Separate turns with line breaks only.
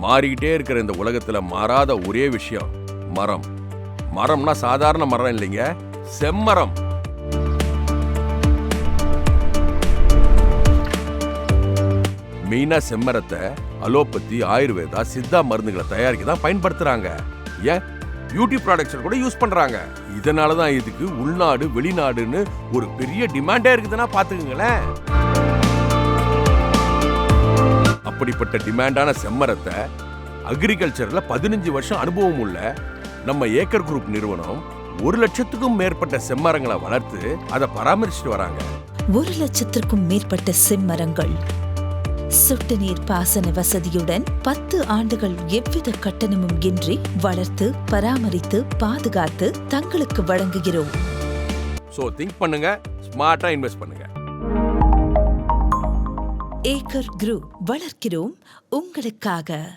மாறிக்கிட்டே இருக்கிற இந்த உலகத்துல மாறாத ஒரே விஷயம் மரம். மரம்னா சாதாரண மரம் இல்லைங்க, செம்மரம். மெயினா செம்மரத்தை அலோபதி, ஆயுர்வேதா, சித்தா மருந்துகளை தயாரிக்க தான் பயன்படுத்துறாங்க. ஏன் பியூட்டி ப்ராடக்ட்ஸ் கூட யூஸ் பண்றாங்க. இதனாலதான் இதுக்கு உள்நாடு வெளிநாடுன்னு ஒரு பெரிய டிமாண்டே இருக்குதுன்னா பாத்துக்கங்களேன். அப்படிப்பட்ட டிமாண்டான செம்மரத்தை அக்ரிகல்ச்சர்ல 15 வருஷம் அனுபவம் உள்ள நம்ம ஏக்கர் குரூப் நிறுவனம் 1 லட்சத்துக்கும் மேற்பட்ட செம்மரங்களை வளர்த்து அதை பராமரிச்சுட்டு வராங்க.
1 லட்சத்திற்கும் மேற்பட்ட செம்மரங்கள் சொட்டு நீர் பாசன வசதியுடன் 10 ஆண்டுகள் எவ்வித கட்டணமும் இன்றி வளர்த்து பராமரித்து பாதுகாத்து தங்களுக்கு வழங்குகிறோம்.
சோ திங்க் பண்ணுங்க, ஸ்மார்ட்டா இன்வெஸ்ட் பண்ணுங்க.
ஏக்கர் குரூப் வளர்க்கிறோம் உங்களுக்காக.